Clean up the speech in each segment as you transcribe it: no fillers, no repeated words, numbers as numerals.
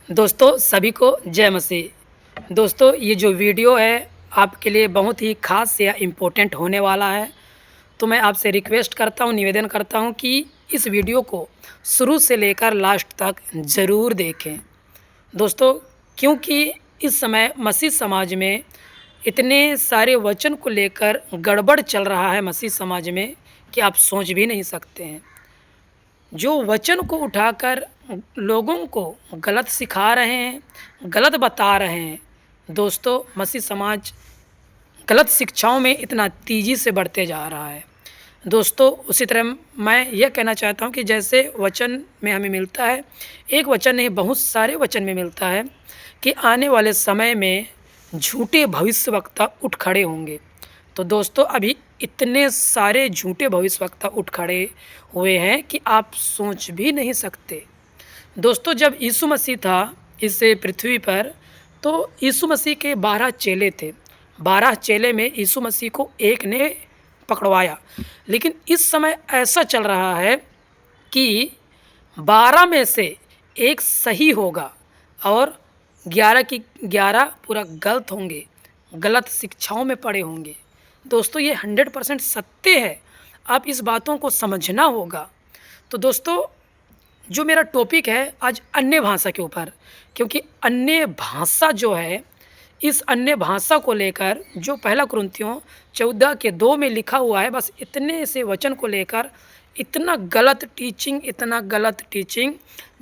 दोस्तों सभी को जय मसीह। दोस्तों ये जो वीडियो है आपके लिए बहुत ही ख़ास या इम्पोर्टेंट होने वाला है। तो मैं आपसे रिक्वेस्ट करता हूँ, निवेदन करता हूँ कि इस वीडियो को शुरू से लेकर लास्ट तक ज़रूर देखें। दोस्तों क्योंकि इस समय मसीह समाज में इतने सारे वचन को लेकर गड़बड़ चल रहा है मसीह समाज में कि आप सोच भी नहीं सकते हैं। जो वचन को उठाकर लोगों को गलत सिखा रहे हैं, गलत बता रहे हैं। दोस्तों मसीह समाज गलत शिक्षाओं में इतना तेज़ी से बढ़ते जा रहा है। दोस्तों उसी तरह मैं यह कहना चाहता हूँ कि जैसे वचन में हमें मिलता है, एक वचन नहीं बहुत सारे वचन में मिलता है कि आने वाले समय में झूठे भविष्यवक्ता उठ खड़े होंगे। तो दोस्तों अभी इतने सारे झूठे भविष्यवक्ता उठ खड़े हुए हैं कि आप सोच भी नहीं सकते। दोस्तों जब यीशु मसीह था इस पृथ्वी पर, तो यीशु मसीह के 12 चेले थे। 12 चेले में यीशु मसीह को एक ने पकड़वाया। लेकिन इस समय ऐसा चल रहा है कि 12 में से एक सही होगा और 11 की 11 पूरा गलत होंगे, गलत शिक्षाओं में पड़े होंगे। दोस्तों ये 100% सत्य है, आप इस बातों को समझना होगा। तो दोस्तों जो मेरा टॉपिक है आज अन्य भाषा के ऊपर, क्योंकि अन्य भाषा जो है, इस अन्य भाषा को लेकर जो पहला कुरिन्थियों 14 के 2 में लिखा हुआ है, बस इतने से वचन को लेकर इतना गलत टीचिंग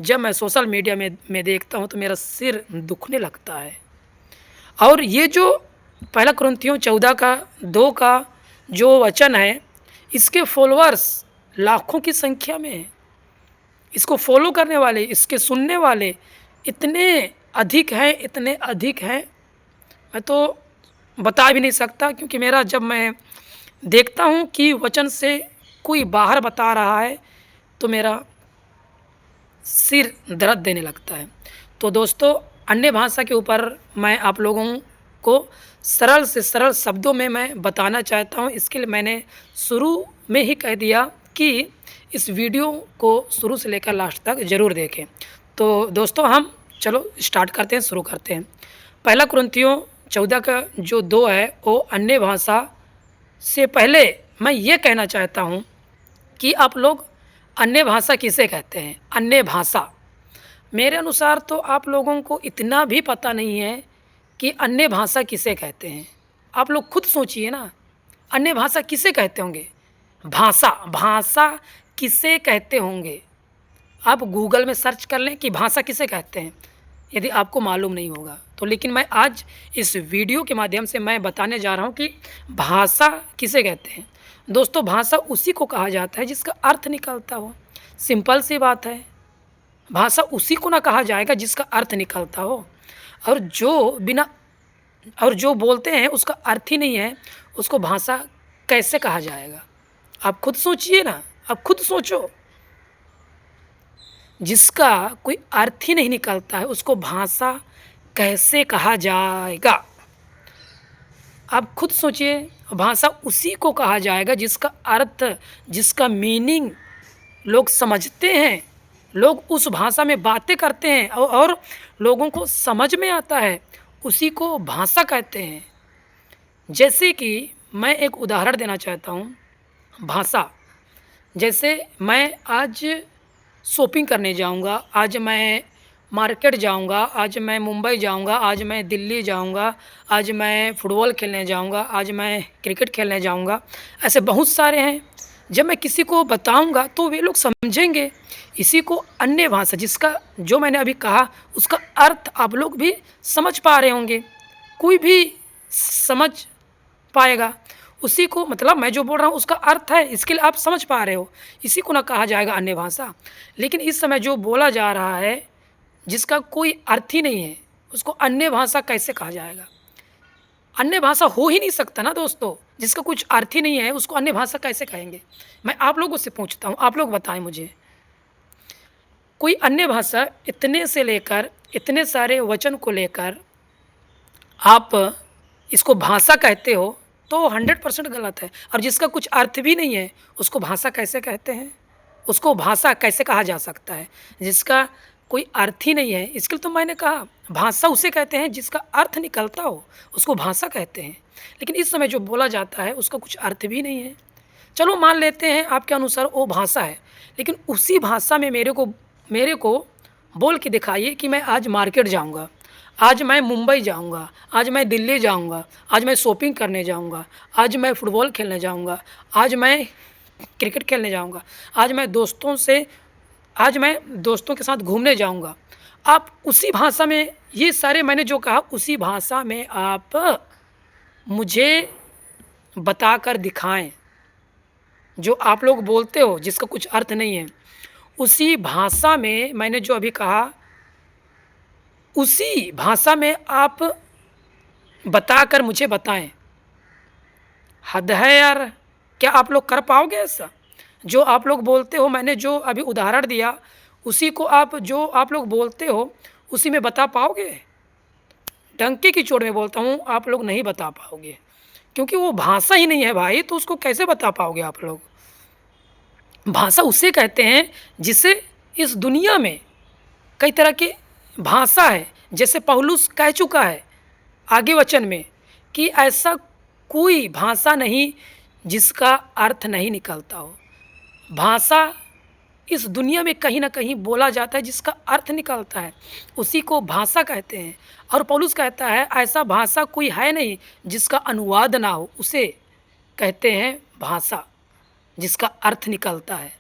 जब मैं सोशल मीडिया में देखता हूँ तो मेरा सिर दुखने लगता है। और ये जो पहला कुरिन्थियों 14 का 2 का जो वचन है, इसके फॉलोअर्स लाखों की संख्या में हैं। इसको फॉलो करने वाले, इसके सुनने वाले इतने अधिक हैं, मैं तो बता भी नहीं सकता। क्योंकि मेरा जब मैं देखता हूँ कि वचन से कोई बाहर बता रहा है तो मेरा सिर दर्द देने लगता है। तो दोस्तों अन्य भाषा के ऊपर मैं आप लोगों को सरल से सरल शब्दों में मैं बताना चाहता हूँ। इसके लिए मैंने शुरू में ही कह दिया कि इस वीडियो को शुरू से लेकर लास्ट तक ज़रूर देखें। तो दोस्तों हम चलो स्टार्ट करते हैं, शुरू करते हैं। पहला कुरिन्थियों 14 का जो 2 है वो अन्य भाषा से पहले मैं ये कहना चाहता हूँ कि आप लोग अन्य भाषा किसे कहते हैं? अन्य भाषा मेरे अनुसार तो आप लोगों को इतना भी पता नहीं है कि अन्य भाषा किसे कहते हैं। आप लोग खुद सोचिए ना, अन्य भाषा किसे कहते होंगे? भाषा किसे कहते होंगे? आप गूगल में सर्च कर लें कि भाषा किसे कहते हैं, यदि आपको मालूम नहीं होगा तो। लेकिन मैं आज इस वीडियो के माध्यम से मैं बताने जा रहा हूँ कि भाषा किसे कहते हैं। दोस्तों भाषा उसी को कहा जाता है जिसका अर्थ निकलता हो। सिंपल सी बात है, भाषा उसी को ना कहा जाएगा जिसका अर्थ निकलता हो। और जो बोलते हैं उसका अर्थ ही नहीं है, उसको भाषा कैसे कहा जाएगा? आप खुद सोचिए ना, आप खुद सोचो। जिसका कोई अर्थ ही नहीं निकलता है उसको भाषा कैसे कहा जाएगा? आप खुद सोचिए। भाषा उसी को कहा जाएगा जिसका अर्थ, जिसका मीनिंग लोग समझते हैं, लोग उस भाषा में बातें करते हैं और लोगों को समझ में आता है, उसी को भाषा कहते हैं। जैसे कि मैं एक उदाहरण देना चाहता हूँ। भाषा जैसे मैं आज शॉपिंग करने जाऊंगा, आज मैं मार्केट जाऊंगा, आज मैं मुंबई जाऊंगा, आज मैं दिल्ली जाऊंगा, आज मैं फुटबॉल खेलने जाऊंगा, आज मैं क्रिकेट खेलने जाऊंगा। ऐसे बहुत सारे हैं। जब मैं किसी को बताऊंगा तो वे लोग समझेंगे। इसी को अन्य भाषा, जिसका जो मैंने अभी कहा उसका अर्थ आप लोग भी समझ पा रहे होंगे, कोई भी समझ पाएगा। उसी को मतलब मैं जो बोल रहा हूँ उसका अर्थ है, इसके लिए आप समझ पा रहे हो। इसी को ना कहा जाएगा अन्य भाषा। लेकिन इस समय जो बोला जा रहा है जिसका कोई अर्थ ही नहीं है, उसको अन्य भाषा कैसे कहा जाएगा? अन्य भाषा हो ही नहीं सकता ना दोस्तों। जिसका कुछ अर्थ ही नहीं है उसको अन्य भाषा कैसे कहेंगे? मैं आप लोगों से पूछता हूँ, आप लोग बताएं मुझे। कोई अन्य भाषा इतने से लेकर इतने सारे वचन को लेकर आप इसको भाषा कहते हो तो 100% गलत है। और जिसका कुछ अर्थ भी नहीं है उसको भाषा कैसे कहते हैं? उसको भाषा कैसे कहा जा सकता है? जिसका कोई अर्थ ही नहीं है। इसके लिए तो मैंने कहा भाषा उसे कहते हैं जिसका अर्थ निकलता हो, उसको भाषा कहते हैं। लेकिन इस समय जो बोला जाता है उसका कुछ अर्थ भी नहीं है। चलो मान लेते हैं आपके अनुसार वो भाषा है, लेकिन उसी भाषा में मेरे को बोल के दिखाइए कि मैं आज मार्केट जाऊँगा, आज मैं मुंबई जाऊँगा, आज मैं दिल्ली जाऊँगा, आज मैं शॉपिंग करने जाऊँगा, आज मैं फुटबॉल खेलने जाऊँगा, आज मैं क्रिकेट खेलने जाऊँगा, आज मैं दोस्तों के साथ घूमने जाऊँगा। आप उसी भाषा में ये सारे मैंने जो कहा उसी भाषा में आप मुझे बताकर दिखाएँ। जो आप लोग बोलते हो जिसका कुछ अर्थ नहीं है, उसी भाषा में मैंने जो अभी कहा, उसी भाषा में आप बताकर मुझे बताएँ। हद है यार! क्या आप लोग कर पाओगे ऐसा? जो आप लोग बोलते हो मैंने जो अभी उदाहरण दिया, उसी को आप जो आप लोग बोलते हो, उसी में बता पाओगे? डंके की चोट में बोलता हूँ, आप लोग नहीं बता पाओगे। क्योंकि वो भाषा ही नहीं है भाई, तो उसको कैसे बता पाओगे आप लोग? भाषा उसे कहते हैं जिसे इस दुनिया में कई तरह की भाषा है। जैसे पौलुस कह चुका है आगे वचन में कि ऐसा कोई भाषा नहीं जिसका अर्थ नहीं निकलता हो। भाषा इस दुनिया में कहीं न कहीं बोला जाता है जिसका अर्थ निकलता है, उसी को भाषा कहते हैं। और पौलुस कहता है ऐसा भाषा कोई है नहीं जिसका अनुवाद ना हो, उसे कहते हैं भाषा, जिसका अर्थ निकलता है।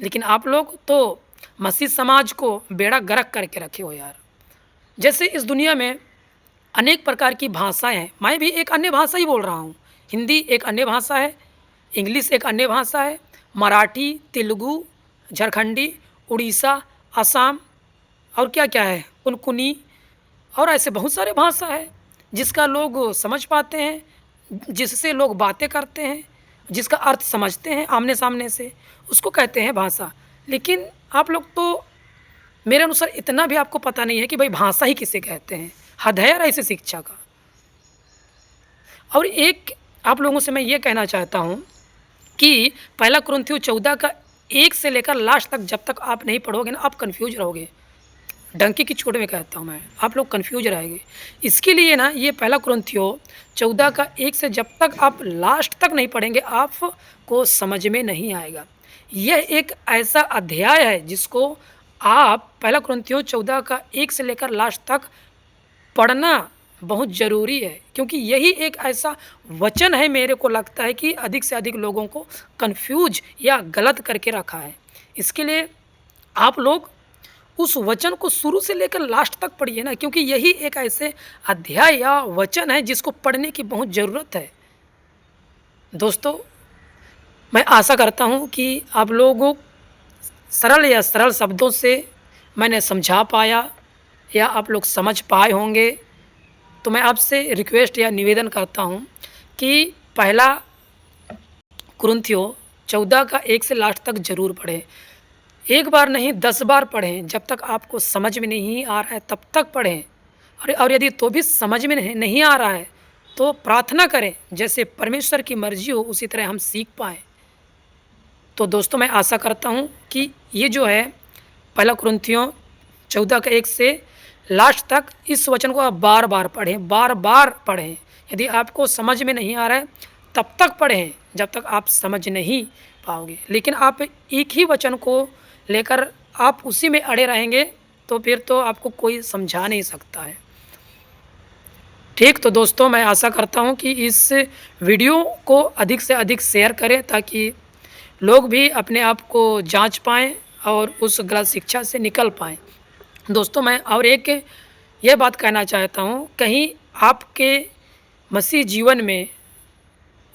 लेकिन आप लोग तो मसीह समाज को बेड़ा गर्क करके रखे हो यार। जैसे इस दुनिया में अनेक प्रकार की भाषाएँ हैं, मैं भी एक अन्य भाषा ही बोल रहा हूँ। हिंदी एक अन्य भाषा है, इंग्लिश एक अन्य भाषा है, मराठी, तेलुगु, झारखंडी, उड़ीसा, असम और क्या-क्या है, कोंकणी और ऐसे बहुत सारे भाषा है, जिसका लोग समझ पाते हैं, जिससे लोग बातें करते हैं, जिसका अर्थ समझते हैं आमने-सामने से, उसको कहते हैं भाषा। लेकिन आप लोग तो मेरे अनुसार इतना भी आपको पता नहीं है कि भाई भाषा ही किसे कहते हैं। हद है यार ऐसी शिक्षा का। और एक आप लोगों से मैं ये कहना चाहता हूँ कि पहला कुरिन्थियों 14 का 1 से लेकर लास्ट तक जब तक आप नहीं पढ़ोगे ना, आप कन्फ्यूज़ रहोगे। डंके की चोट में कहता हूँ मैं, आप लोग कन्फ्यूज़ रहेंगे। इसके लिए ना ये पहला कुरिन्थियों 14 का 1 से जब तक आप लास्ट तक नहीं पढ़ेंगे, आपको समझ में नहीं आएगा। यह एक ऐसा अध्याय है जिसको आप पहला कुरिन्थियों 14 का 1 से लेकर लास्ट तक पढ़ना बहुत ज़रूरी है, क्योंकि यही एक ऐसा वचन है मेरे को लगता है कि अधिक से अधिक लोगों को कन्फ्यूज या गलत करके रखा है। इसके लिए आप लोग उस वचन को शुरू से लेकर लास्ट तक पढ़िए ना, क्योंकि यही एक ऐसे अध्याय या वचन है जिसको पढ़ने की बहुत ज़रूरत है। दोस्तों, मैं आशा करता हूँ कि आप लोगों सरल शब्दों से मैंने समझा पाया या आप लोग समझ पाए होंगे। तो मैं आपसे रिक्वेस्ट या निवेदन करता हूँ कि पहला कुरिन्थियों 14 का 1 से लास्ट तक ज़रूर पढ़ें। एक बार नहीं 10 बार पढ़ें, जब तक आपको समझ में नहीं आ रहा है तब तक पढ़ें। और यदि तो भी समझ में नहीं आ रहा है तो प्रार्थना करें, जैसे परमेश्वर की मर्ज़ी हो उसी तरह हम सीख पाएँ। तो दोस्तों, मैं आशा करता हूँ कि ये जो है पहला कुरिन्थियों 14 का 1 से लास्ट तक इस वचन को आप बार-बार पढ़ें, बार-बार पढ़ें। यदि आपको समझ में नहीं आ रहा है तब तक पढ़ें जब तक आप समझ नहीं पाओगे। लेकिन आप एक ही वचन को लेकर आप उसी में अड़े रहेंगे तो फिर तो आपको कोई समझा नहीं सकता है। ठीक, तो दोस्तों, मैं आशा करता हूँ कि इस वीडियो को अधिक से अधिक शेयर करें ताकि लोग भी अपने आप को जाँच पाएँ और उस गलत शिक्षा से निकल पाएँ। दोस्तों, मैं और एक ये बात कहना चाहता हूँ, कहीं आपके मसीह जीवन में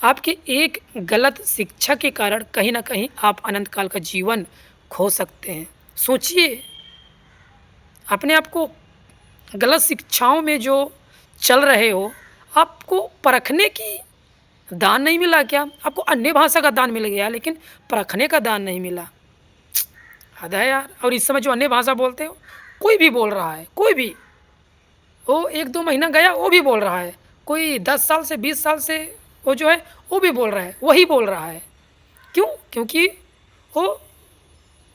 आपकी एक गलत शिक्षा के कारण कहीं न कहीं आप अनंत काल का जीवन खो सकते हैं। सोचिए, अपने आप को गलत शिक्षाओं में जो चल रहे हो, आपको परखने की दान नहीं मिला क्या? आपको अन्य भाषा का दान मिल गया लेकिन परखने का दान नहीं मिला। हद है यार! और इस समय जो अन्य भाषा बोलते हो, कोई भी बोल रहा है, कोई भी। वो 1-2 महीना गया वो भी बोल रहा है, कोई 10 साल से 20 साल से वो जो है वो भी बोल रहा है, वही बोल रहा है। क्यों? क्योंकि वो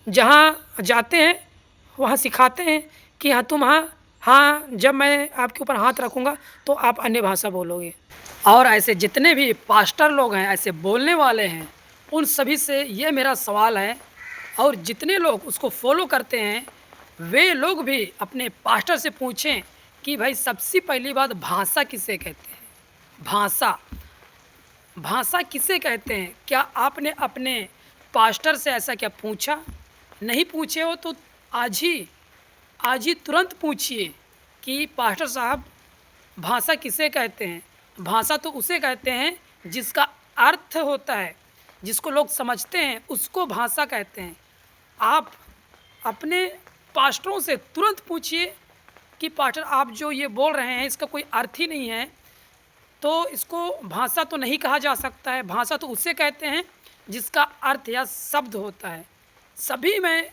जहाँ जाते हैं वहाँ सिखाते हैं कि हाँ तुम हाँ हाँ, जब मैं आपके ऊपर हाथ रखूँगा तो आप अन्य भाषा बोलोगे। और ऐसे जितने भी पास्टर लोग हैं, ऐसे बोलने वाले हैं, उन सभी से ये मेरा सवाल है, और जितने लोग उसको फ़ॉलो करते हैं, वे लोग भी अपने पास्टर से पूछें कि भाई सबसे पहली बात भाषा किसे कहते हैं? भाषा, भाषा किसे कहते हैं? क्या आपने अपने पास्टर से ऐसा क्या पूछा? नहीं पूछे हो तो आज ही तुरंत पूछिए कि पास्टर साहब, भाषा किसे कहते हैं? भाषा तो उसे कहते हैं जिसका अर्थ होता है, जिसको लोग समझते हैं, उसको भाषा कहते हैं। आप अपने पास्टरों से तुरंत पूछिए कि पास्टर आप जो ये बोल रहे हैं इसका कोई अर्थ ही नहीं है, तो इसको भाषा तो नहीं कहा जा सकता है। भाषा तो उसे कहते हैं जिसका अर्थ या शब्द होता है। सभी मैं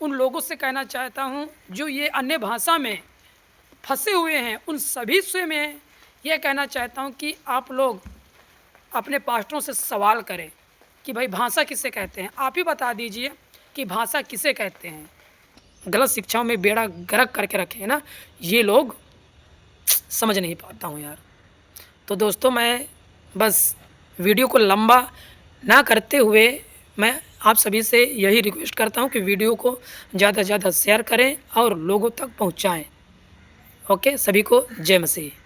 उन लोगों से कहना चाहता हूँ जो ये अन्य भाषा में फँसे हुए हैं, उन सभी से मैं ये कहना चाहता हूँ कि आप लोग अपने पास्टरों से सवाल करें कि भाई भाषा किसे कहते हैं? आप ही बता दीजिए कि भाषा किसे कहते हैं? गलत शिक्षाओं में बेड़ा गर्क करके रखे हैं ना, ये लोग समझ नहीं पाता हूँ यार। तो दोस्तों मैं बस वीडियो को लंबा ना करते हुए मैं आप सभी से यही रिक्वेस्ट करता हूँ कि वीडियो को ज़्यादा से ज़्यादा शेयर करें और लोगों तक पहुँचाएँ। ओके, सभी को जय मसीह।